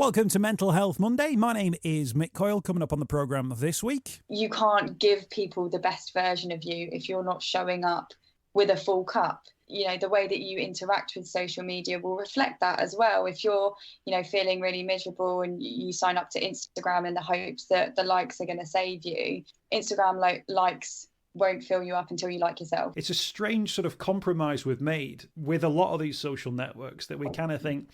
Welcome to Mental Health Monday. My name is Mick Coyle. Coming up on the programme this week. You can't give people the best version of you if you're not showing up with a full cup. You know, the way that you interact with social media will reflect that as well. If you're, feeling really miserable and you sign up to Instagram in the hopes that the likes are going to save you, Instagram likes won't fill you up until you like yourself. It's a strange sort of compromise we've made with a lot of these social networks that we kind of think,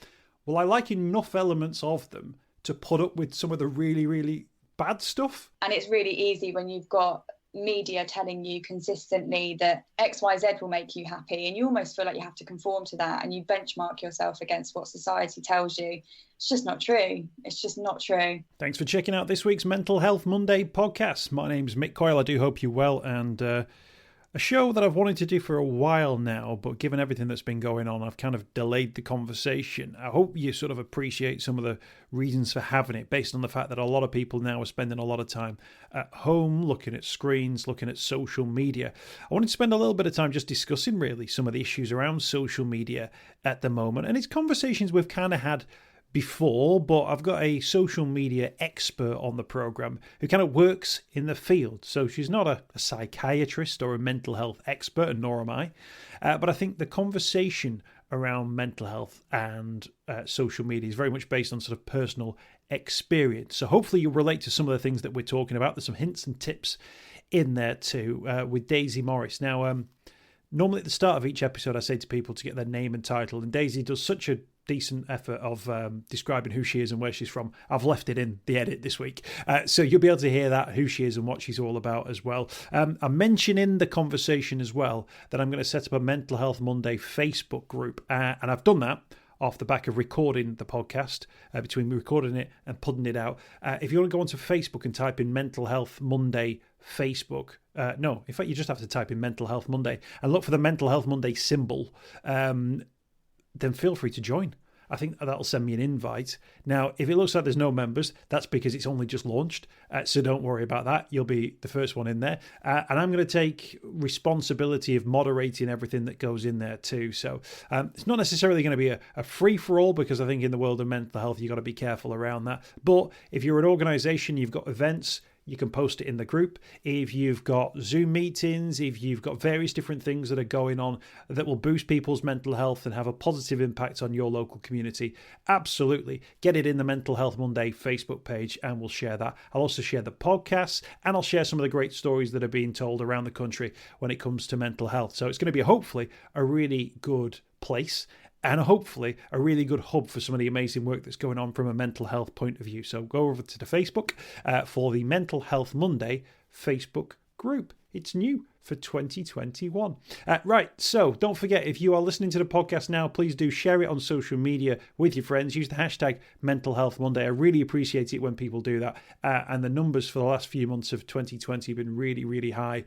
well, I like enough elements of them to put up with some of the really, really bad stuff. And it's really easy when you've got media telling you consistently that XYZ will make you happy, and you almost feel like you have to conform to that, and you benchmark yourself against what society tells you. It's just not true. It's just not true. Thanks for checking out this week's Mental Health Monday podcast. My name's Mick Coyle. I do hope you're well, and a show that I've wanted to do for a while now, but given everything that's been going on, I've kind of delayed the conversation. I hope you sort of appreciate some of the reasons for having it, based on the fact that a lot of people now are spending a lot of time at home, looking at screens, looking at social media. I wanted to spend a little bit of time just discussing really some of the issues around social media at the moment, and it's conversations we've kind of had before, but I've got a social media expert on the programme who kind of works in the field. So she's not a psychiatrist or a mental health expert, and nor am I. But I think the conversation around mental health and social media is very much based on sort of personal experience. So hopefully you'll relate to some of the things that we're talking about. There's some hints and tips in there too with Daisy Morris. Now, normally at the start of each episode, I say to people to get their name and title, and Daisy does such a decent effort of describing who she is and where she's from. I've left it in the edit this week. So you'll be able to hear that, who she is and what she's all about as well. I mention in the conversation as well that I'm going to set up a Mental Health Monday Facebook group. And I've done that off the back of recording the podcast, between recording it and putting it out. If you want to go onto Facebook and type in Mental Health Monday Facebook, no, in fact, you just have to type in Mental Health Monday and look for the Mental Health Monday symbol, then feel free to join. I think that'll send me an invite. Now, if it looks like there's no members, that's because it's only just launched. So don't worry about that. You'll be the first one in there. And I'm going to take responsibility of moderating everything that goes in there too. So it's not necessarily going to be a free-for-all, because I think in the world of mental health, you've got to be careful around that. But if you're an organisation, you've got events, you can post it in the group. If you've got Zoom meetings, if you've got various different things that are going on that will boost people's mental health and have a positive impact on your local community, absolutely get it in the Mental Health Monday Facebook page and we'll share that. I'll also share the podcasts, and I'll share some of the great stories that are being told around the country when it comes to mental health. So it's going to be hopefully a really good place, and hopefully a really good hub for some of the amazing work that's going on from a mental health point of view. So go over to the Facebook for the Mental Health Monday Facebook group. It's new for 2021. Right, so don't forget, if you are listening to the podcast now, please do share it on social media with your friends. Use the hashtag Mental Health Monday. I really appreciate it when people do that. And the numbers for the last few months of 2020 have been really, really high.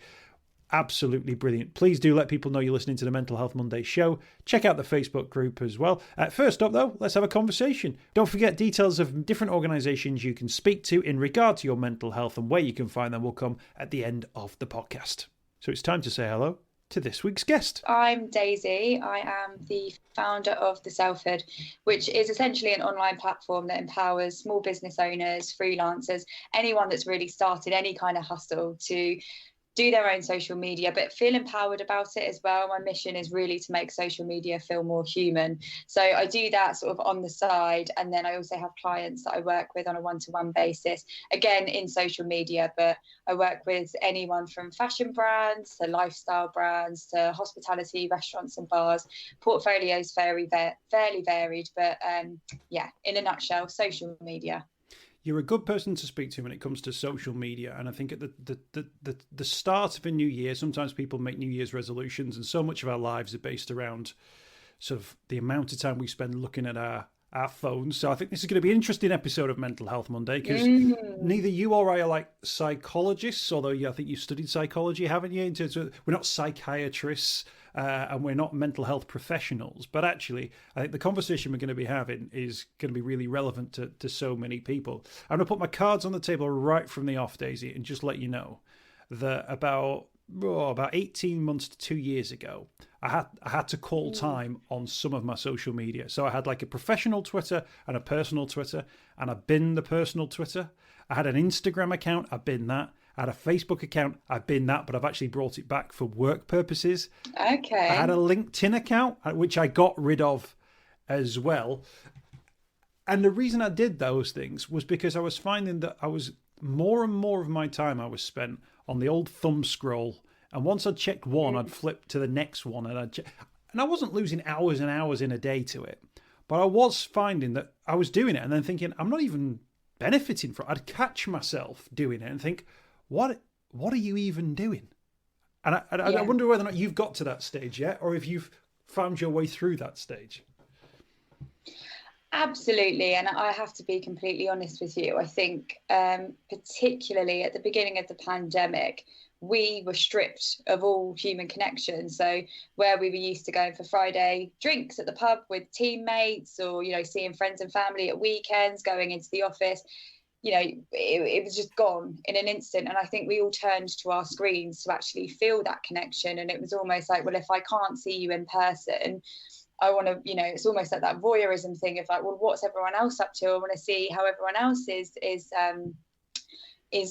Absolutely brilliant. Please do let people know you're listening to the Mental Health Monday show. Check out the Facebook group as well. First up, though, let's have a conversation. Don't forget, details of different organisations you can speak to in regard to your mental health and where you can find them will come at the end of the podcast. So it's time to say hello to this week's guest. I'm Daisy. I am the founder of The Selfhood, which is essentially an online platform that empowers small business owners, freelancers, anyone that's really started any kind of hustle to do their own social media, but feel empowered about it as well. My mission is really to make social media feel more human. So I do that sort of on the side. And then I also have clients that I work with on a one-to-one basis, again, in social media, but I work with anyone from fashion brands to lifestyle brands to hospitality, restaurants and bars. Portfolio's fairly varied, but in a nutshell, social media. You're a good person to speak to when it comes to social media. And I think at the start of a new year, sometimes people make New Year's resolutions, and so much of our lives are based around sort of the amount of time we spend looking at our phones. So I think this is going to be an interesting episode of Mental Health Monday, because neither you or I are like psychologists, although I think you studied psychology, haven't you? In terms of, we're not psychiatrists. And we're not mental health professionals, but actually I think the conversation we're going to be having is going to be really relevant to so many people. I'm going to put my cards on the table right from the off, Daisy, and just let you know that about about 18 months to 2 years ago, I had to call time on some of my social media. So I had like a professional Twitter and a personal Twitter, and I binned the personal Twitter. I had an Instagram account, I binned that. I had a Facebook account, I binned that, but I've actually brought it back for work purposes. Okay. I had a LinkedIn account, which I got rid of as well. And the reason I did those things was because I was finding that I was more and more of my time I was spent on the old thumb scroll. And once I'd checked one, I'd flip to the next one. And I wasn't losing hours and hours in a day to it. But I was finding that I was doing it and then thinking, I'm not even benefiting from it. I'd catch myself doing it and think, what are you even doing? And I wonder whether or not you've got to that stage yet, or if you've found your way through that stage. Absolutely. And I have to be completely honest with you. I think particularly at the beginning of the pandemic, we were stripped of all human connection. So where we were used to going for Friday drinks at the pub with teammates, or, you know, seeing friends and family at weekends, going into the office, you know, it was just gone in an instant. And I think we all turned to our screens to actually feel that connection. And it was almost like, well, if I can't see you in person, I want to, you know, it's almost like that voyeurism thing of like, well, what's everyone else up to? I want to see how everyone else is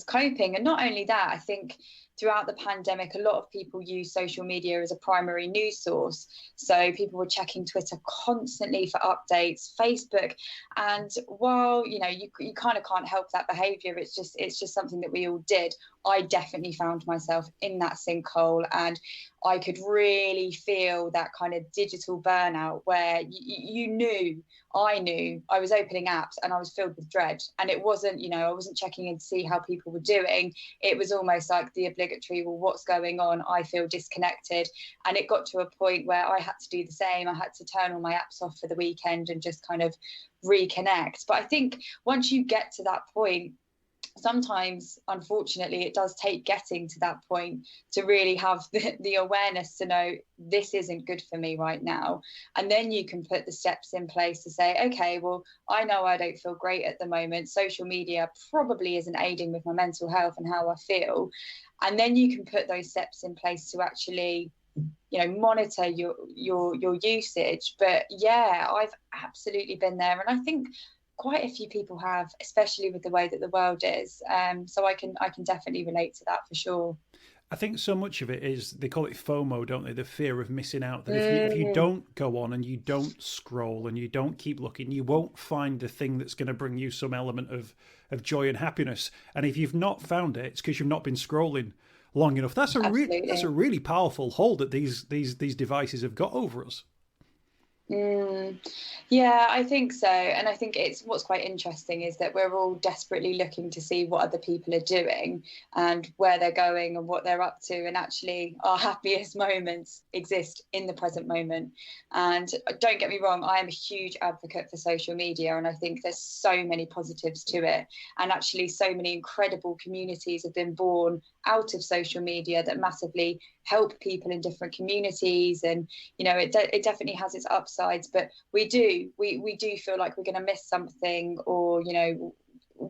coping. And not only that, I think throughout the pandemic, a lot of people use social media as a primary news source. So people were checking Twitter constantly for updates, Facebook. And while, you know, you kind of can't help that behavior, it's just something that we all did. I definitely found myself in that sinkhole, and I could really feel that kind of digital burnout where I knew I was opening apps and I was filled with dread. And it wasn't, you know, I wasn't checking in to see how people were doing. It was almost like the obligatory, well, what's going on? I feel disconnected. And it got to a point where I had to do the same. I had to turn all my apps off for the weekend and just kind of reconnect. But I think once you get to that point, sometimes, unfortunately, it does take getting to that point to really have the awareness to know this isn't good for me right now. And then you can put the steps in place to say, okay, well, I know I don't feel great at the moment. Social media probably isn't aiding with my mental health and how I feel. And then you can put those steps in place to actually, you know, monitor your usage. But yeah, I've absolutely been there. And I think quite a few people have, especially with the way that the world is. So I can definitely relate to that for sure. I think so much of it is, they call it FOMO, don't they? The fear of missing out. That if you don't go on and you don't scroll and you don't keep looking, you won't find the thing that's going to bring you some element of joy and happiness. And if you've not found it, it's because you've not been scrolling long enough. That's a really powerful hold that these devices have got over us. Yeah, I think so. And I think what's quite interesting is that we're all desperately looking to see what other people are doing and where they're going and what they're up to. And actually, our happiest moments exist in the present moment. And don't get me wrong, I am a huge advocate for social media. And I think there's so many positives to it. And actually, so many incredible communities have been born out of social media that massively help people in different communities. And, you know, it definitely has its upsides, but we do feel like we're going to miss something, or, you know,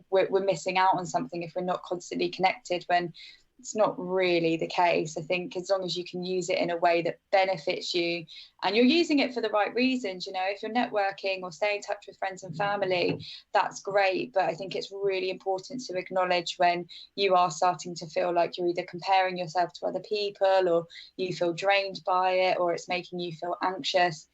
we're missing out on something if we're not constantly connected, when it's not really the case. I think as long as you can use it in a way that benefits you and you're using it for the right reasons, you know, if you're networking or staying in touch with friends and family, that's great. But I think it's really important to acknowledge when you are starting to feel like you're either comparing yourself to other people, or you feel drained by it, or it's making you feel anxious.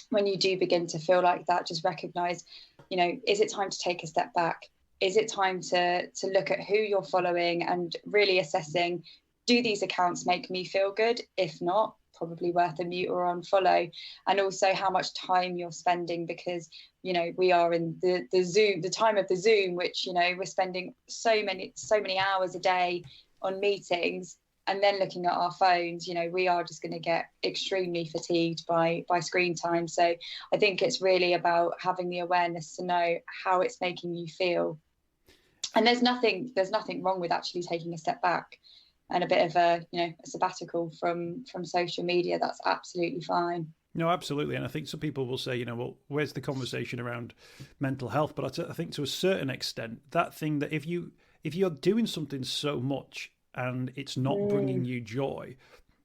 When you do begin to feel like that, just recognize, you know, is it time to take a step back? Is it time to look at who you're following and really assessing, do these accounts make me feel good? If not, probably worth a mute or unfollow. And also how much time you're spending, because, you know, we are in the time of the Zoom, which, you know, we're spending so many hours a day on meetings, and then looking at our phones. You know, we are just going to get extremely fatigued by screen time. So I think it's really about having the awareness to know how it's making you feel. And there's nothing wrong with actually taking a step back and a bit of a sabbatical from social media. That's absolutely fine. No, absolutely. And I think some people will say, you know, well, where's the conversation around mental health? But I think to a certain extent, that thing that if you're doing something so much and it's not bringing you joy,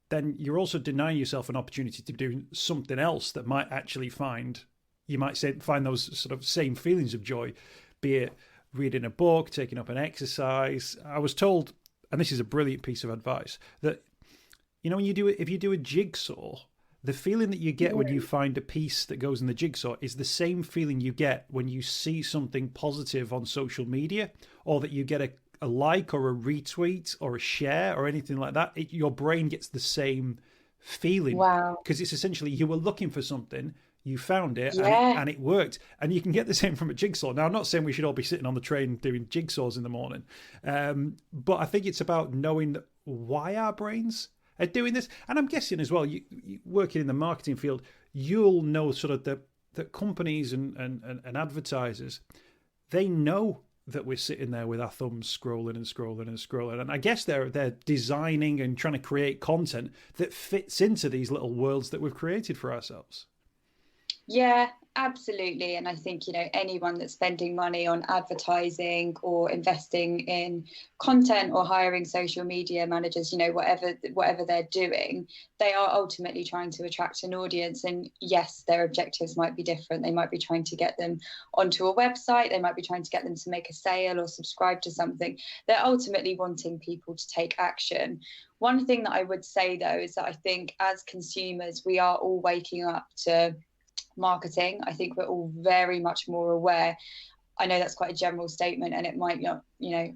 then you're also denying yourself an opportunity to do something else that might actually find those sort of same feelings of joy, be it reading a book, taking up an exercise. I was told, and this is a brilliant piece of advice, that when if you do a jigsaw, the feeling that you get when you find a piece that goes in the jigsaw is the same feeling you get when you see something positive on social media, or that you get a like or a retweet or a share or anything like that. Your brain gets the same feeling. Wow. Because it's essentially, you were looking for something, you found it, and it worked. And you can get the same from a jigsaw. Now, I'm not saying we should all be sitting on the train doing jigsaws in the morning, but I think it's about knowing why our brains are doing this. And I'm guessing as well, you working in the marketing field, you'll know sort of that companies and advertisers, they know that we're sitting there with our thumbs scrolling and scrolling and scrolling. And I guess they're designing and trying to create content that fits into these little worlds that we've created for ourselves. Yeah, absolutely. And I think, anyone that's spending money on advertising or investing in content or hiring social media managers, whatever they're doing, they are ultimately trying to attract an audience. And yes, their objectives might be different. They might be trying to get them onto a website. They might be trying to get them to make a sale or subscribe to something. They're ultimately wanting people to take action. One thing that I would say, though, is that I think as consumers, we are all waking up to marketing. I think we're all very much more aware. I know that's quite a general statement and it might not,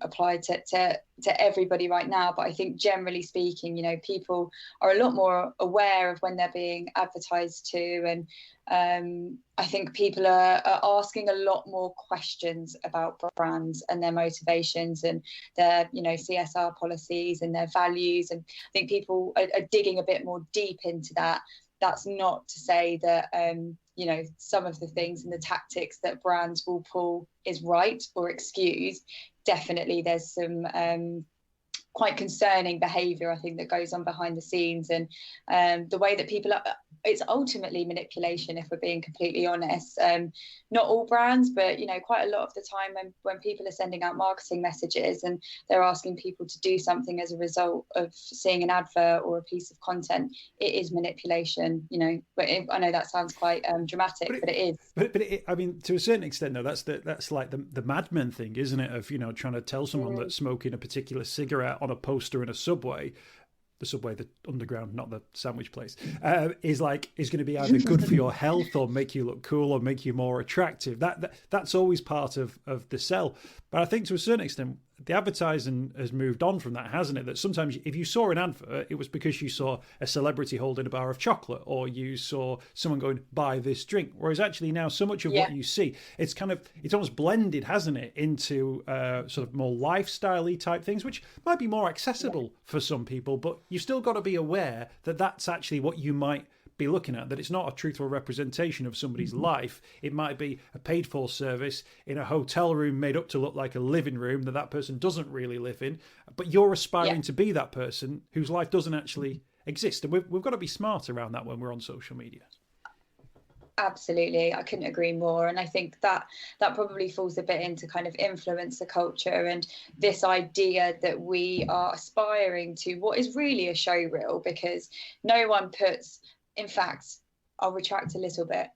apply to everybody right now, but I think generally speaking, people are a lot more aware of when they're being advertised to, and I think people are asking a lot more questions about brands and their motivations and their, CSR policies and their values, and I think people are digging a bit more deep into that. That's not to say that some of the things and the tactics that brands will pull is right or excused. Definitely there's some quite concerning behaviour, I think, that goes on behind the scenes, and the way that people are, it's ultimately manipulation, if we're being completely honest. Not all brands, but quite a lot of the time when people are sending out marketing messages and they're asking people to do something as a result of seeing an advert or a piece of content, it is manipulation. But I know that sounds quite dramatic, but it is. But I mean, to a certain extent, though, that's like the Mad Men thing, isn't it? Of trying to tell someone that smoking a particular cigarette on a poster in a subway. The subway, the underground, not the sandwich place, is going to be either good for your health or make you look cool or make you more attractive. That's always part of the sell. But I think to a certain extent, the advertising has moved on from that, hasn't it? That sometimes if you saw an advert, it was because you saw a celebrity holding a bar of chocolate, or you saw someone going, buy this drink. Whereas actually now so much of what you see, it's almost blended, hasn't it, into sort of more lifestyle-y type things, which might be more accessible for some people, but you've still got to be aware that that's actually what you might be looking at, that it's not a truthful representation of somebody's life. It might be a paid for service in a hotel room made up to look like a living room that person doesn't really live in, but you're aspiring to be that person whose life doesn't actually exist. And we've got to be smart around that when we're on social media. Absolutely, I couldn't agree more. And I think that probably falls a bit into kind of influencer culture and this idea that we are aspiring to what is really a show reel, because no one puts, in fact, I'll retract a little bit.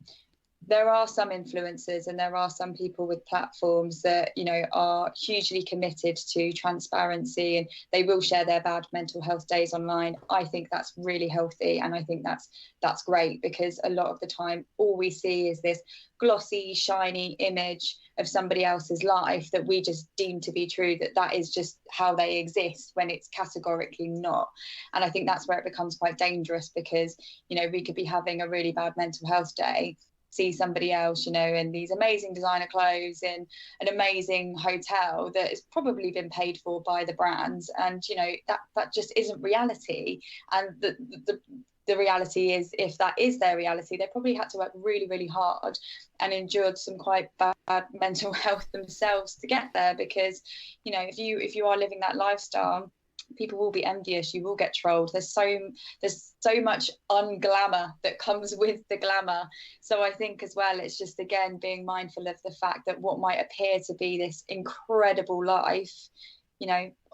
There are some influencers and there are some people with platforms that, are hugely committed to transparency, and they will share their bad mental health days online. I think that's really healthy, and I think that's great, because a lot of the time all we see is this glossy, shiny image of somebody else's life that we just deem to be true, that is just how they exist, when it's categorically not. And I think that's where it becomes quite dangerous, because, we could be having a really bad mental health day, see somebody else, in these amazing designer clothes in an amazing hotel that has probably been paid for by the brands, and that just isn't reality. And the reality is, if that is their reality, they probably had to work really, really hard and endured some quite bad mental health themselves to get there, because if you are living that lifestyle, people will be envious, you will get trolled. There's so much unglamour that comes with the glamour. So I think as well, it's just, again, being mindful of the fact that what might appear to be this incredible life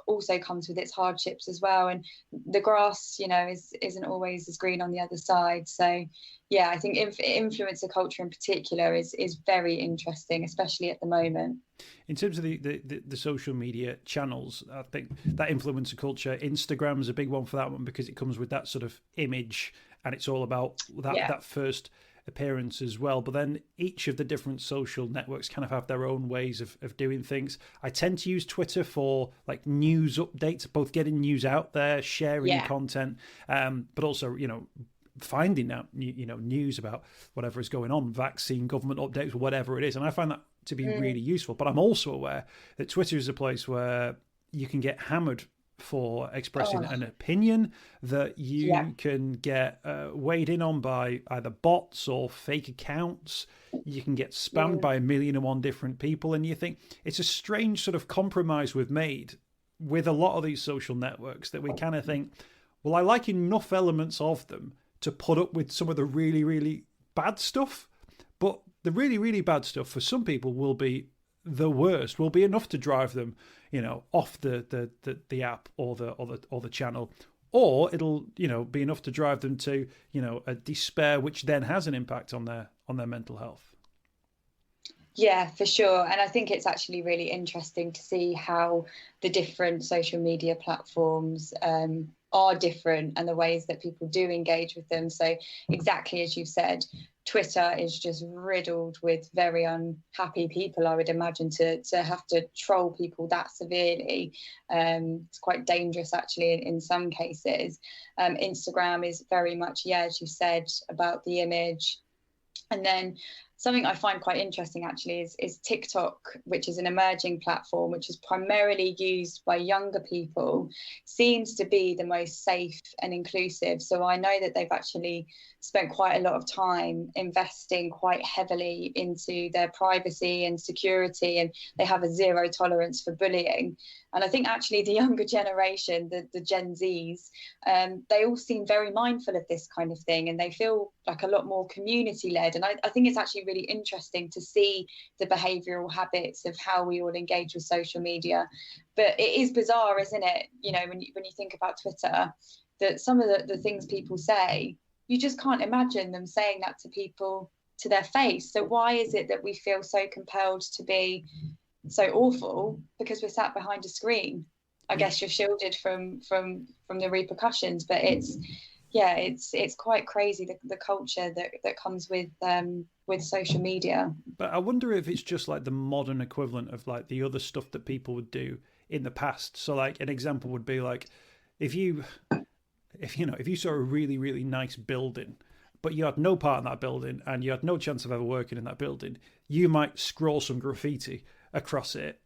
also comes with its hardships as well, and the grass isn't always as green on the other side. So yeah, I think influencer culture in particular is very interesting, especially at the moment. In terms of the social media channels, I think that influencer culture, Instagram is a big one for that one, because it comes with that sort of image, and it's all about that first appearance as well. But then each of the different social networks kind of have their own ways of doing things. I tend to use Twitter for like news updates, both getting news out there, sharing content, but also, finding out news about whatever is going on, vaccine, government updates, whatever it is. And I find that to be really useful. But I'm also aware that Twitter is a place where you can get hammered for expressing an opinion, that you can get weighed in on by either bots or fake accounts. You can get spammed by 1,000,001 different people. And you think it's a strange sort of compromise we've made with a lot of these social networks, that we kind of think, well, I like enough elements of them to put up with some of the really, really bad stuff. But the really, really bad stuff for some people will be the worst, will be enough to drive them, off the app or the channel, or it'll, be enough to drive them to, a despair, which then has an impact on their mental health. Yeah, for sure. And I think it's actually really interesting to see how the different social media platforms are different, and the ways that people do engage with them. So exactly as you said, Twitter is just riddled with very unhappy people, I would imagine, to have to troll people that severely. It's quite dangerous, actually, in some cases. Instagram is very much, as you said, about the image. And then something I find quite interesting, actually, is TikTok, which is an emerging platform, which is primarily used by younger people, seems to be the most safe and inclusive. So I know that they've actually spent quite a lot of time investing quite heavily into their privacy and security, and they have a zero tolerance for bullying. And I think actually the younger generation, the Gen Zs, they all seem very mindful of this kind of thing, and they feel like a lot more community led. And I think it's actually really interesting to see the behavioural habits of how we all engage with social media. But it is bizarre, isn't it? When you think about Twitter, that some of the things people say, you just can't imagine them saying that to people to their face. So why is it that we feel so compelled to be so awful? Because we're sat behind a screen. I guess you're shielded from the repercussions, but it's quite crazy, the culture that comes with social media. But I wonder if it's just like the modern equivalent of like the other stuff that people would do in the past. So like an example would be like if you saw a really, really nice building, but you had no part in that building and you had no chance of ever working in that building, you might scroll some graffiti across it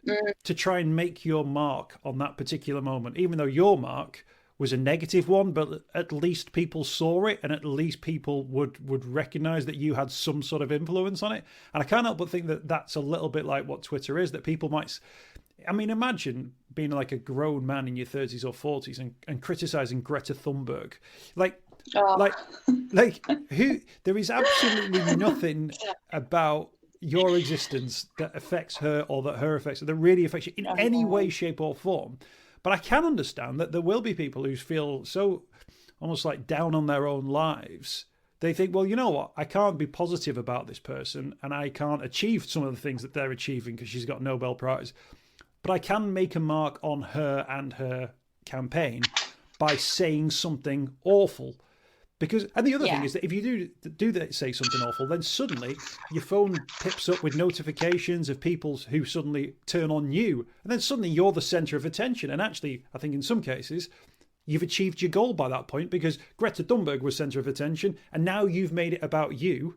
to try and make your mark on that particular moment, even though your mark was a negative one, but at least people saw it, and at least people would recognize that you had some sort of influence on it. And I can't help but think that that's a little bit like what Twitter is, that people might... I mean, imagine being like a grown man in your 30s or 40s and criticizing Greta Thunberg. Like who? There is absolutely nothing about your existence that affects her, or that her affects her, that really affects you in any way, shape or form. But I can understand that there will be people who feel so almost like down on their own lives. They think, well, you know what? I can't be positive about this person, and I can't achieve some of the things that they're achieving because she's got a Nobel Prize. But I can make a mark on her and her campaign by saying something awful. And the other thing is that if you do say something awful, then suddenly your phone pips up with notifications of people who suddenly turn on you. And then suddenly you're the centre of attention. And actually, I think in some cases, you've achieved your goal by that point, because Greta Thunberg was centre of attention. And now you've made it about you.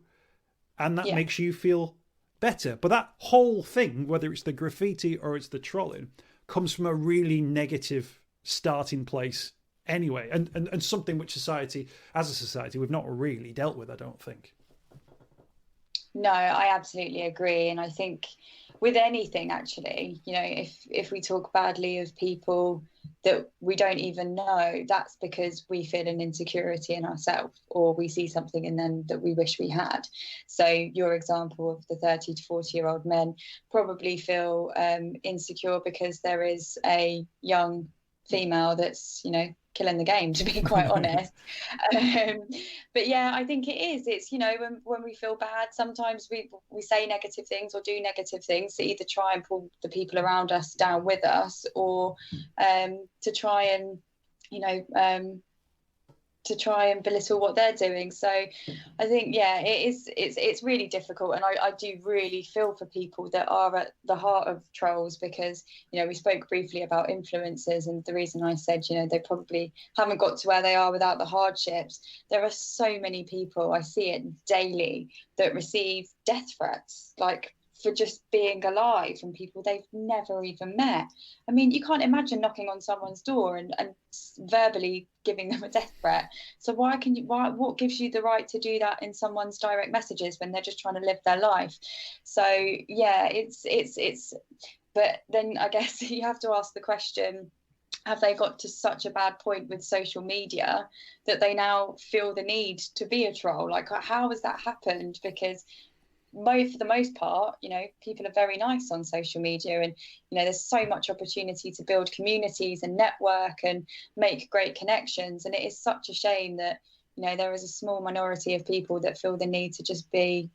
And that makes you feel better. But that whole thing, whether it's the graffiti or it's the trolling, comes from a really negative starting place anyway, and something which as a society, we've not really dealt with, I don't think. No, I absolutely agree. And I think with anything, actually, if we talk badly of people that we don't even know, that's because we feel an insecurity in ourselves, or we see something in them that we wish we had. So your example of the 30 to 40-year-old men probably feel insecure because there is a young female that's, killing the game, to be quite honest. um, but yeah, I think it is. It's, when we feel bad, sometimes we say negative things or do negative things to either try and pull the people around us down with us, or to try and, to try and belittle what they're doing. So I think, yeah, it's really difficult. And I do really feel for people that are at the heart of trolls, because, we spoke briefly about influencers, and the reason I said, they probably haven't got to where they are without the hardships. There are so many people, I see it daily, that receive death threats, like for just being alive, from people they've never even met. I mean, you can't imagine knocking on someone's door and verbally giving them a death threat. So what gives you the right to do that in someone's direct messages when they're just trying to live their life? So yeah, it's but then I guess you have to ask the question, have they got to such a bad point with social media that they now feel the need to be a troll? Like, how has that happened? Because for the most part, people are very nice on social media, and there's so much opportunity to build communities and network and make great connections. And it is such a shame that there is a small minority of people that feel the need to just be,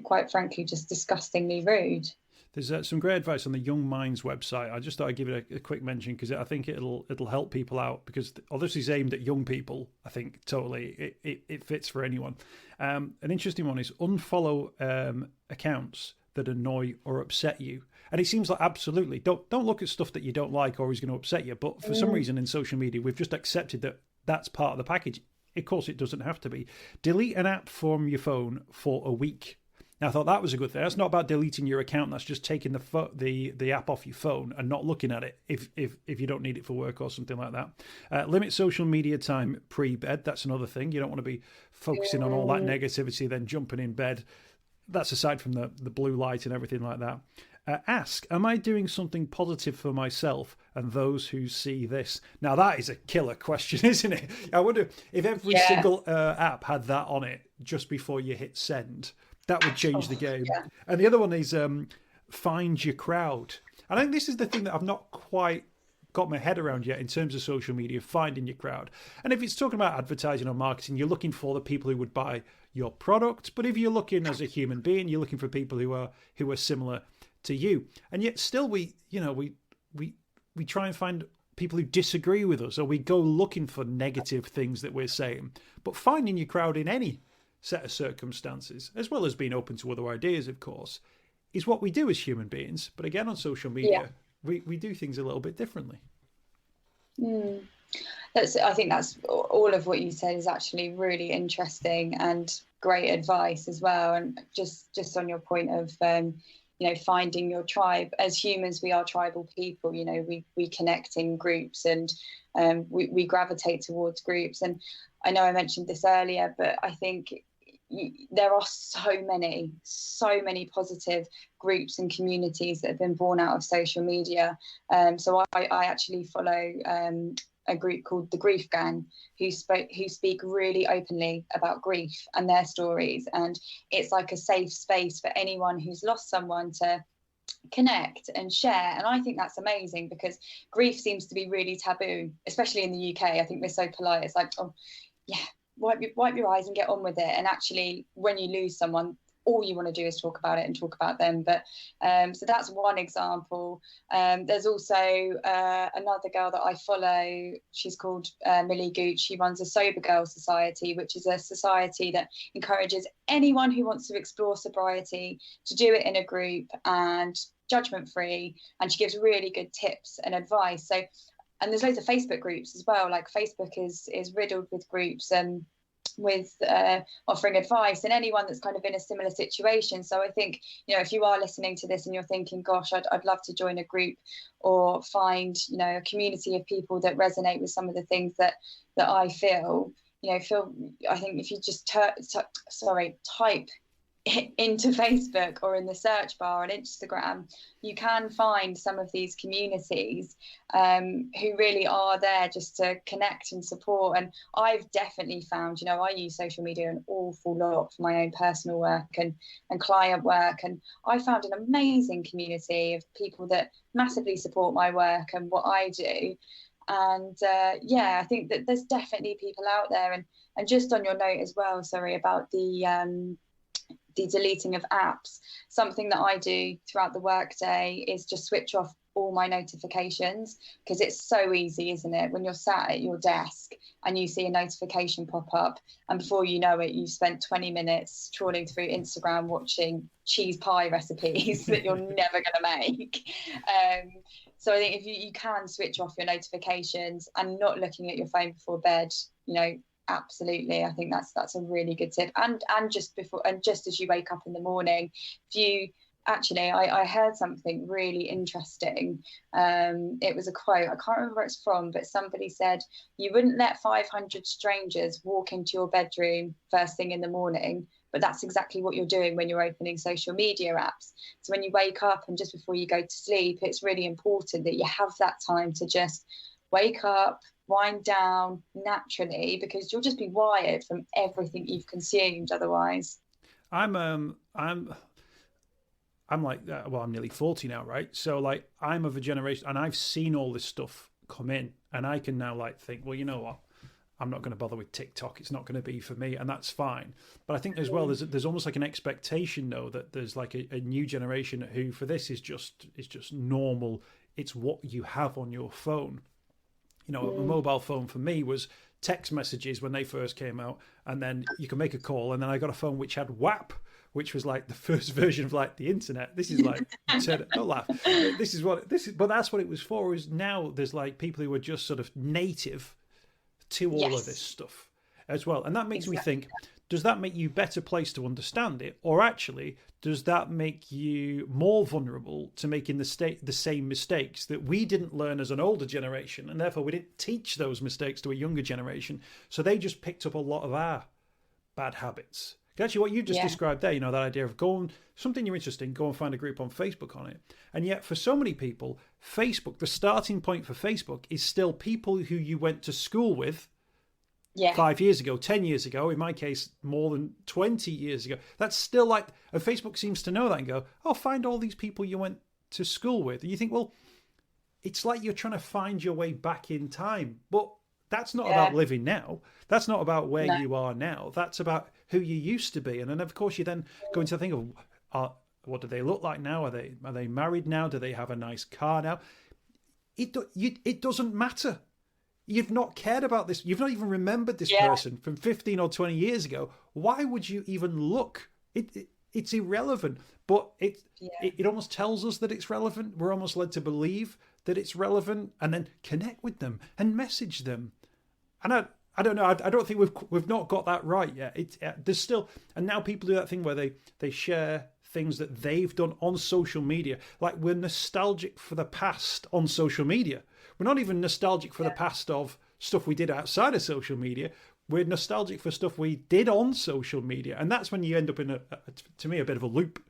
quite frankly, just disgustingly rude. There's some great advice on the Young Minds website. I just thought I'd give it a quick mention because I think it'll help people out, because obviously it's aimed at young people. I think totally it fits for anyone. An interesting one is unfollow accounts that annoy or upset you. And it seems like absolutely don't look at stuff that you don't like or is going to upset you. But for some reason in social media, we've just accepted that that's part of the package. Of course, it doesn't have to be. Delete an app from your phone for a week. Now, I thought that was a good thing. That's not about deleting your account. That's just taking the app off your phone and not looking at it if you don't need it for work or something like that. Limit social media time pre-bed. That's another thing. You don't want to be focusing on all that negativity, then jumping in bed. That's aside from the blue light and everything like that. Ask, am I doing something positive for myself and those who see this? Now, that is a killer question, isn't it? I wonder if every single app had that on it just before you hit send. That would change the game. Yeah. And the other one is find your crowd. I think this is the thing that I've not quite got my head around yet in terms of social media, finding your crowd. And if it's talking about advertising or marketing, you're looking for the people who would buy your product. But if you're looking as a human being, you're looking for people who are similar to you. And yet still we try and find people who disagree with us, or we go looking for negative things that we're saying. But finding your crowd in any set of circumstances, as well as being open to other ideas, of course, is what we do as human beings. But again, on social media, we do things a little bit differently. I think that's all of what you said is actually really interesting and great advice as well. And just on your point of finding your tribe. As humans, we are tribal people. We connect in groups, and we gravitate towards groups. And I know I mentioned this earlier, but I think there are so many positive groups and communities that have been born out of social media. So I actually follow a group called the Grief Gang, who speak really openly about grief and their stories. And it's like a safe space for anyone who's lost someone to connect and share. And I think that's amazing, because grief seems to be really taboo, especially in the UK. I think we're so polite. It's like, oh yeah, wipe your eyes and get on with it. And actually, when you lose someone, all you want to do is talk about it and talk about them. But so that's one example. There's also another girl that I follow. She's called Millie Gooch. She runs a Sober Girl Society, which is a society that encourages anyone who wants to explore sobriety to do it in a group and judgment free. And she gives really good tips and advice. So, and there's loads of Facebook groups as well. Like, Facebook is riddled with groups and with offering advice, and anyone that's kind of in a similar situation. So I think, if you are listening to this and you're thinking, gosh, I'd love to join a group or find, a community of people that resonate with some of the things that I feel, feel, I think if you just type into Facebook or in the search bar on Instagram, you can find some of these communities who really are there just to connect and support. And I've definitely found, I use social media an awful lot for my own personal work and client work. And I found an amazing community of people that massively support my work and what I do. And I think that there's definitely people out there. And just on your note as well, sorry, about the deleting of apps, something that I do throughout the workday is just switch off all my notifications, because it's so easy, isn't it, when you're sat at your desk and you see a notification pop up, and before you know it, you've spent 20 minutes trawling through Instagram watching cheese pie recipes that you're never going to make. So I think if you can switch off your notifications and not looking at your phone before bed, absolutely, I think that's a really good tip. And just as you wake up in the morning, if you actually, I heard something really interesting. It was a quote, I can't remember where it's from, but somebody said you wouldn't let 500 strangers walk into your bedroom first thing in the morning, but that's exactly what you're doing when you're opening social media apps. So when you wake up and just before you go to sleep, it's really important that you have that time to just wake up, wind down naturally, because you'll just be wired from everything you've consumed otherwise. I'm like, well, I'm nearly 40 now, right? So like, I'm of a generation, and I've seen all this stuff come in, and I can now like think, well, you know what? I'm not going to bother with TikTok. It's not going to be for me, and that's fine. But I think as well, there's almost like an expectation though that there's like a new generation who for this is just normal. It's what you have on your phone. A mobile phone for me was text messages when they first came out, and then you can make a call, and then I got a phone which had WAP, which was like the first version of like the internet. This is like, don't laugh. But that's what it was for. Is now there's like people who are just sort of native to all of this stuff as well, and that makes me think: does that make you better placed to understand it, or actually does that make you more vulnerable to making the same mistakes that we didn't learn as an older generation, and therefore we didn't teach those mistakes to a younger generation, so they just picked up a lot of our bad habits? Actually, what you just described there, that idea of something you're interested in, go and find a group on Facebook on it. And yet for so many people, Facebook, the starting point for Facebook is still people who you went to school with 5 years ago, 10 years ago, in my case, more than 20 years ago. That's still like, and Facebook seems to know that and go, oh, find all these people you went to school with. And you think, well, it's like you're trying to find your way back in time. But that's not about living now. That's not about where you are now. That's about who you used to be. And then, of course, you then go into the thing of what do they look like now? Are they married now? Do they have a nice car now? It doesn't matter. You've not cared about this. You've not even remembered this person from 15 or 20 years ago. Why would you even look? It's irrelevant. But it almost tells us that it's relevant. We're almost led to believe that it's relevant, and then connect with them and message them. And I don't know. I don't think we've not got that right yet. There's still, and now people do that thing where they share things that they've done on social media. Like, we're nostalgic for the past on social media. We're not even nostalgic for the past of stuff we did outside of social media. We're nostalgic for stuff we did on social media, and that's when you end up in to me, a bit of a loop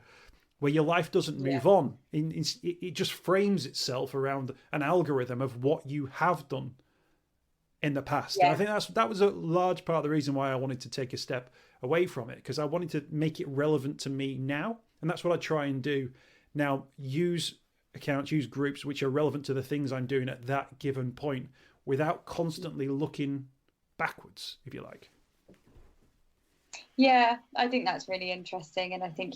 where your life doesn't move on. It just frames itself around an algorithm of what you have done in the past. And I think that was a large part of the reason why I wanted to take a step away from it, because I wanted to make it relevant to me now. And that's what I try and do now. Use accounts, use groups which are relevant to the things I'm doing at that given point without constantly looking backwards, if you like. Yeah, I think that's really interesting. And I think,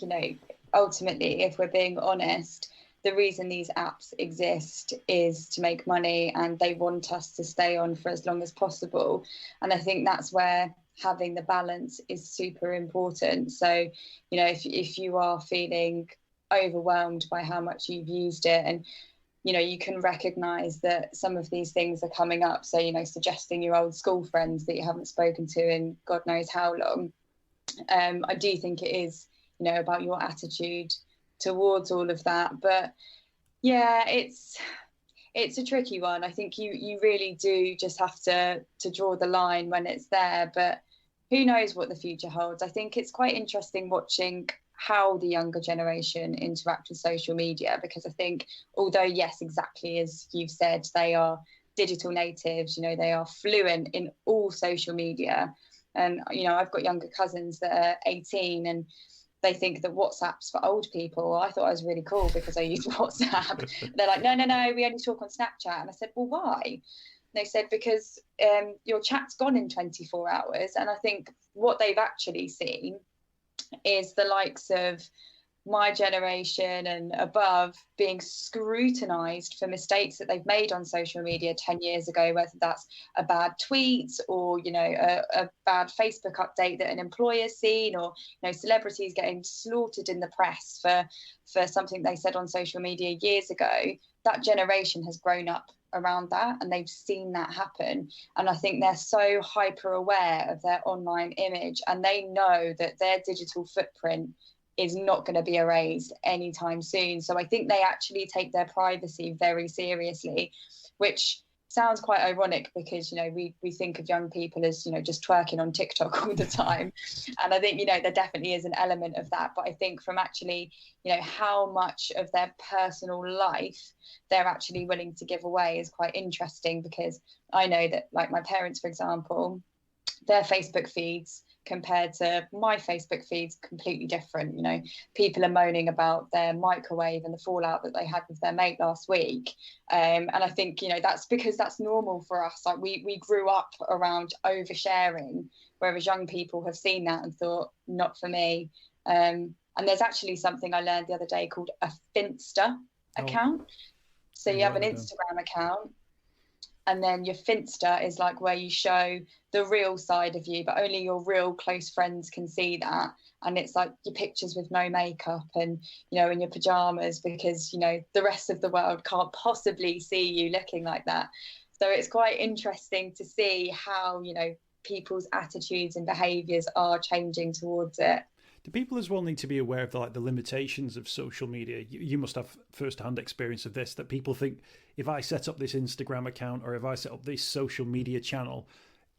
ultimately, if we're being honest, the reason these apps exist is to make money, and they want us to stay on for as long as possible. And I think that's where having the balance is super important. So, if you are feeling overwhelmed by how much you've used it, and you can recognize that some of these things are coming up, so suggesting your old school friends that you haven't spoken to in God knows how long. I do think it is about your attitude towards all of that. But it's it's a tricky one. I think you really do just have to draw the line when it's there, but who knows what the future holds. I think it's quite interesting watching how the younger generation interact with social media, because I think, although yes, exactly as you've said, they are digital natives, you know, they are fluent in all social media. And you know, I've got younger cousins that are 18 and they think that WhatsApp's for old people. Well, I thought I was really cool because I use WhatsApp. They're like, no, we only talk on Snapchat. And I said, well, why? And they said, because your chat's gone in 24 hours. And I think what they've actually seen is the likes of my generation and above being scrutinized for mistakes that they've made on social media 10 years ago, whether that's a bad tweet or, you know, a bad Facebook update that an employer's seen, or, you know, celebrities getting slaughtered in the press for something they said on social media years ago. That generation has grown up around that and they've seen that happen, and I think they're so hyper aware of their online image, and they know that their digital footprint is not going to be erased anytime soon. So I think they actually take their privacy very seriously, which sounds quite ironic because, you know, we think of young people as, you know, just twerking on TikTok all the time. And I think, you know, there definitely is an element of that. But I think from actually, you know, how much of their personal life they're actually willing to give away is quite interesting, because I know that, like, my parents, for example, their Facebook feeds compared to my Facebook feeds completely different. You know, people are moaning about their microwave and the fallout that they had with their mate last week, and I think, you know, that's because that's normal for us. Like, we grew up around oversharing, whereas young people have seen that and thought, not for me. And there's actually something I learned the other day called a Finsta account. So you have an Instagram account, and then your Finsta is like where you show the real side of you, but only your real close friends can see that. And it's like your pictures with no makeup and, you know, in your pajamas, because, you know, the rest of the world can't possibly see you looking like that. So it's quite interesting to see how, you know, people's attitudes and behaviours are changing towards it. Do people as well need to be aware of the limitations of social media? You must have first-hand experience of this, that people think, if I set up this Instagram account or if I set up this social media channel,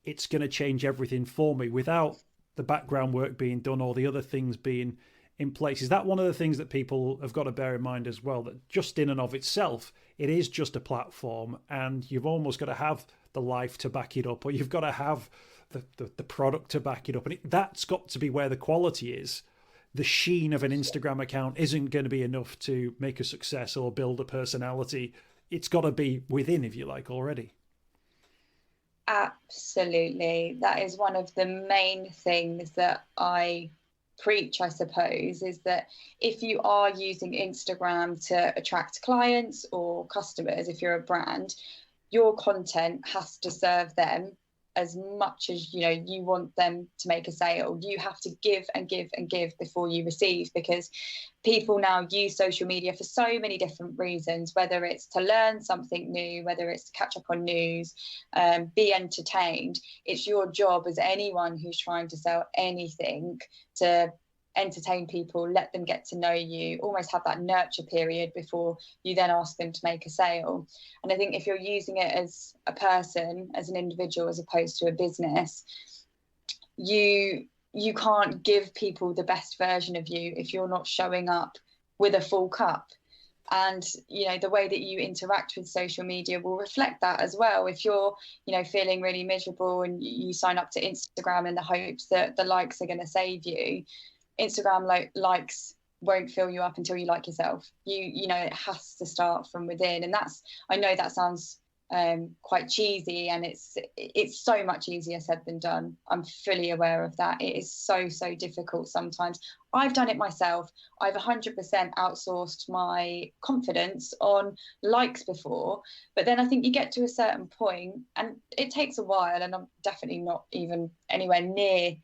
it's going to change everything for me without the background work being done or the other things being in place. Is that one of the things that people have got to bear in mind as well, that just in and of itself, it is just a platform and you've almost got to have the life to back it up, or you've got to have the product to back it up, and that's got to be where the quality is. The sheen of an Instagram account isn't going to be enough to make a success or build a personality. It's got to be within, if you like, already. Absolutely. That is one of the main things that I preach, I suppose, is that if you are using Instagram to attract clients or customers, if you're a brand, your content has to serve them as much as, you know, you want them to make a sale. You have to give and give and give before you receive, because people now use social media for so many different reasons, whether it's to learn something new, whether it's to catch up on news, be entertained. It's your job as anyone who's trying to sell anything to entertain people, let them get to know you, almost have that nurture period before you then ask them to make a sale. And I think if you're using it as a person, as an individual, as opposed to a business, you can't give people the best version of you if you're not showing up with a full cup. And, you know, the way that you interact with social media will reflect that as well. If you're, you know, feeling really miserable and you sign up to Instagram in the hopes that the likes are going to save you, Instagram likes won't fill you up until you like yourself. You know, it has to start from within. And that's, I know that sounds quite cheesy, and it's so much easier said than done. I'm fully aware of that. It is so difficult sometimes. I've done it myself. I've 100% outsourced my confidence on likes before, but then I think you get to a certain point and it takes a while, and I'm definitely not even anywhere near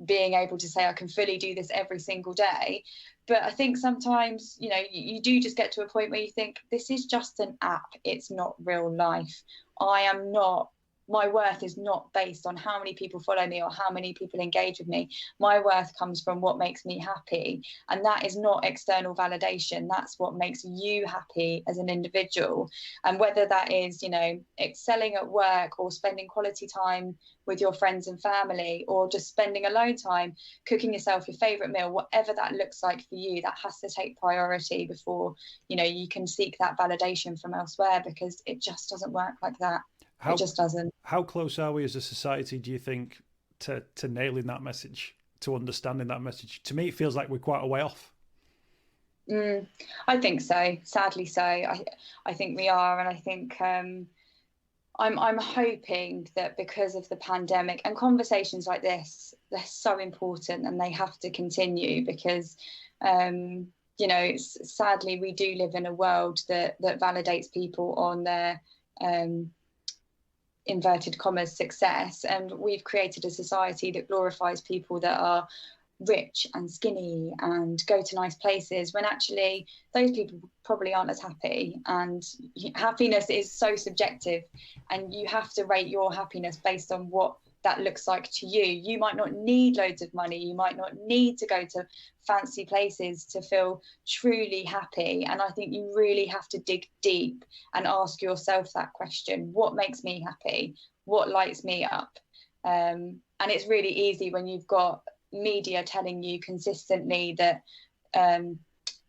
being able to say I can fully do this every single day. But I think sometimes, you know, you do just get to a point where you think, this is just an app. It's not real life. I am not my worth is not based on how many people follow me or how many people engage with me. My worth comes from what makes me happy. And that is not external validation. That's what makes you happy as an individual. And whether that is, you know, excelling at work or spending quality time with your friends and family, or just spending alone time cooking yourself your favorite meal, whatever that looks like for you, that has to take priority before, you know, you can seek that validation from elsewhere, because it just doesn't work like that. It just doesn't. How close are we as a society, do you think, to nailing that message, to understanding that message? To me, it feels like we're quite a way off. I think so. Sadly so. I think we are. And I think I'm hoping that because of the pandemic, and conversations like this, they're so important and they have to continue, because you know, sadly we do live in a world that validates people on their inverted commas success, and we've created a society that glorifies people that are rich and skinny and go to nice places, when actually those people probably aren't as happy. And happiness is so subjective, and you have to rate your happiness based on what that looks like to you. You might not need loads of money, you might not need to go to fancy places to feel truly happy. And I think you really have to dig deep and ask yourself that question: what makes me happy? What lights me up? And it's really easy when you've got media telling you consistently that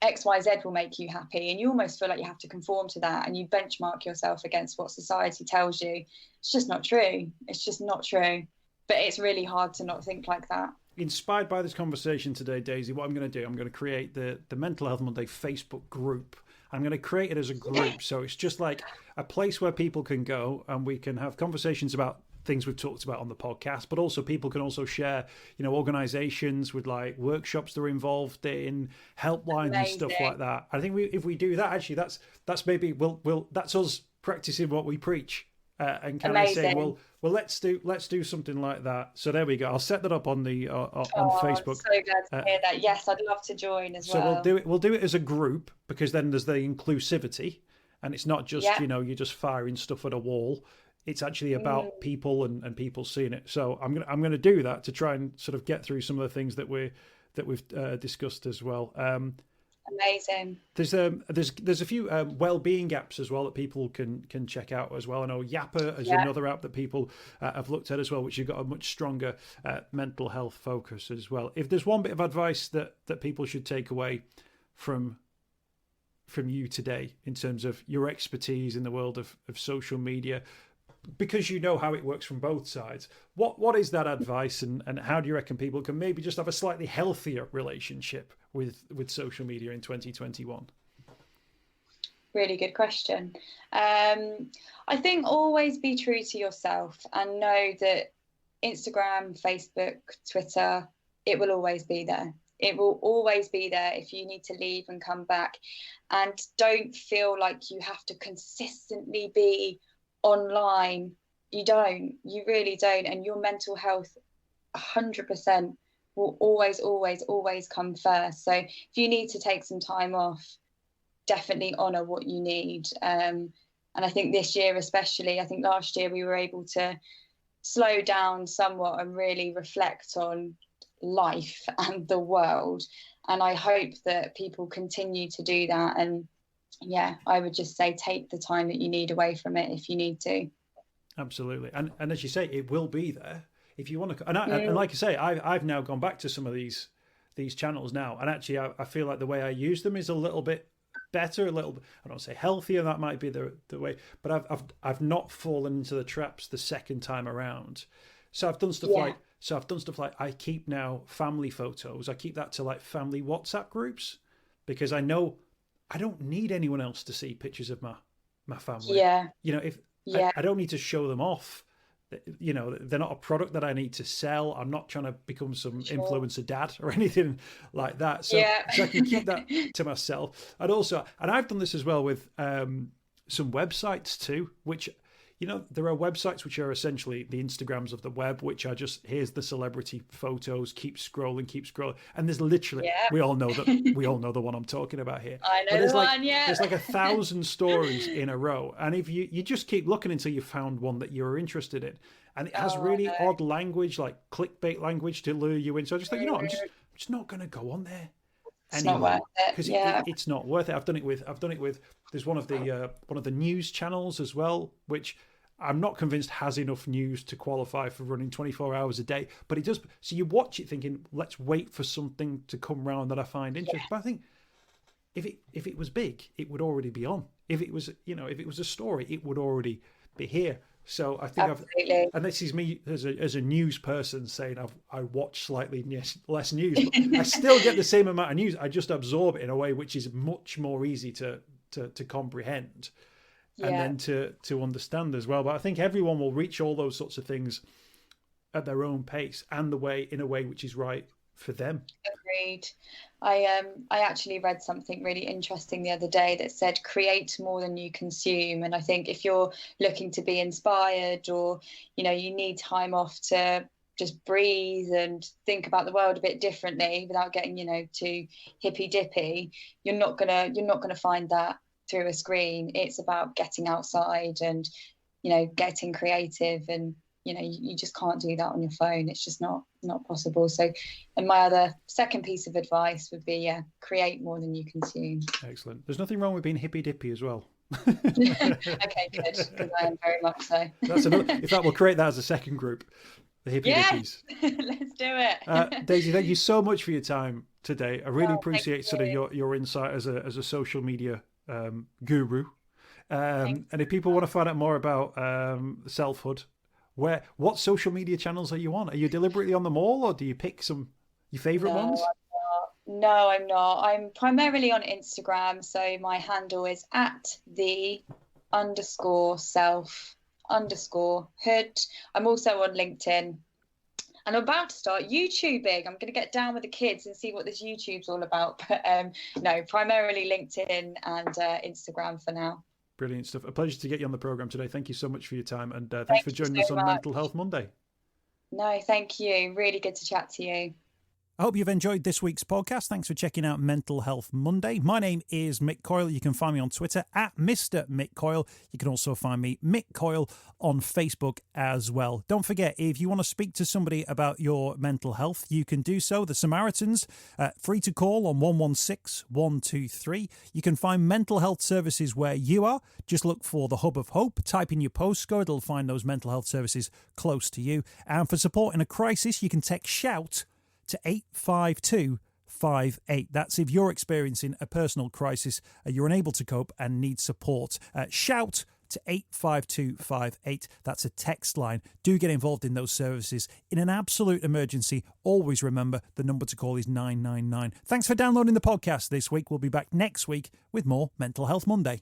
XYZ will make you happy, and you almost feel like you have to conform to that, and you benchmark yourself against what society tells you. It's just not true. It's just not true. But it's really hard to not think like that. Inspired by this conversation today, Daisy, what I'm going to do, I'm going to create the Mental Health Monday Facebook group. I'm going to create it as a group, so it's just like a place where people can go and we can have conversations about things we've talked about on the podcast, but also people can also share, you know, organizations with like workshops they're involved in, helplines and stuff like that. I think if we do that, actually that's maybe that's us practicing what we preach, and kind of saying, well let's do something like that. So there we go. I'll set that up on the on Facebook. So glad to hear that. Yes, I'd love to join as well. So we'll do it as a group, because then there's the inclusivity, and it's not just you know, you're just firing stuff at a wall. It's actually about people and people seeing it. So I'm gonna do that to try and sort of get through some of the things that we've discussed as well. Amazing. There's a few well-being apps as well that people can check out as well. I know Yapper is another app that people have looked at as well, which you've got a much stronger mental health focus as well. If there's one bit of advice that people should take away from you today in terms of your expertise in the world of social media, because you know how it works from both sides, what is that advice, and how do you reckon people can maybe just have a slightly healthier relationship with social media in 2021? Really good question. I think always be true to yourself, and know that Instagram, Facebook, Twitter, it will always be there. It will always be there if you need to leave and come back. And don't feel like you have to consistently be online. You really don't. And your mental health 100% will always come first. So if you need to take some time off, definitely honor what you need. And I think this year especially, I think last year we were able to slow down somewhat and really reflect on life and the world. And I hope that people continue to do that. And yeah, I would just say take the time that you need away from it if you need to. Absolutely. And as you say, it will be there if you want to. And like I say, I've now gone back to some of these channels now, and actually I feel like the way I use them is a little bit better, a little bit, I don't say healthier, that might be the way, but I've not fallen into the traps the second time around. So I've done stuff like I keep now family photos. I keep that to like family WhatsApp groups, because I know I don't need anyone else to see pictures of my family. Yeah. You know, I don't need to show them off. You know, they're not a product that I need to sell. I'm not trying to become some influencer dad or anything like that. So I can keep that to myself. And I've done this as well with some websites too, which, there are websites which are essentially the Instagrams of the web, which are just, here's the celebrity photos, keep scrolling. And there's literally, we all know the one I'm talking about here. I know the one, There's like 1,000 stories in a row. And if you just keep looking until you found one that you're interested in. And it has really odd language, like clickbait language to lure you in. So I just think, I'm just not going to go on there. It's not worth it. Because it's not worth it. I've done it with. There's one of the news channels as well, which I'm not convinced has enough news to qualify for running 24 hours a day. But it does. So you watch it thinking, let's wait for something to come round that I find interesting. But I think if it was big, it would already be on. If it was a story, it would already be here. So I think and this is me as a news person saying I watch slightly less news, but I still get the same amount of news. I just absorb it in a way which is much more easy to comprehend, and then to understand as well. But I think everyone will reach all those sorts of things at their own pace and in a way which is right for them. Agreed. I actually read something really interesting the other day that said create more than you consume. And I think if you're looking to be inspired, or you need time off to just breathe and think about the world a bit differently without getting too hippy dippy, you're not gonna find that through a screen. It's about getting outside and getting creative, and you just can't do that on your phone. It's just not possible. So, and my other second piece of advice would be, create more than you consume. Excellent. There's nothing wrong with being hippy dippy as well. Okay, good, because I am very much so. That's another. In fact, we'll create that as a second group, the hippy dippies. Let's do it. Daisy, thank you so much for your time today. I really appreciate sort of your insight as a social media guru. And if people want to find out more about Selfhood, what social media channels are you on? Are you deliberately on them all, or do you pick your favourite ones? No, I'm not. I'm primarily on Instagram, so my handle is @the_self_hood. I'm also on LinkedIn, and I'm about to start YouTubing. I'm going to get down with the kids and see what this YouTube's all about. But no, primarily LinkedIn and Instagram for now. Brilliant stuff. A pleasure to get you on the programme today. Thank you so much for your time, and thanks for joining us on Mental Health Monday. No, thank you. Really good to chat to you. I hope you've enjoyed this week's podcast. Thanks for checking out Mental Health Monday. My name is Mick Coyle. You can find me on Twitter @Mr. Mick Coyle. You can also find me, Mick Coyle, on Facebook as well. Don't forget, if you want to speak to somebody about your mental health, you can do so. The Samaritans, free to call on 116 123. You can find mental health services where you are. Just look for the Hub of Hope. Type in your postcode. It'll find those mental health services close to you. And for support in a crisis, you can text SHOUT to 85258. That's if you're experiencing a personal crisis, you're unable to cope and need support. Shout to 85258. That's a text line. Do get involved in those services. In an absolute emergency, always remember the number to call is 999. Thanks for downloading the podcast this week. We'll be back next week with more Mental Health Monday.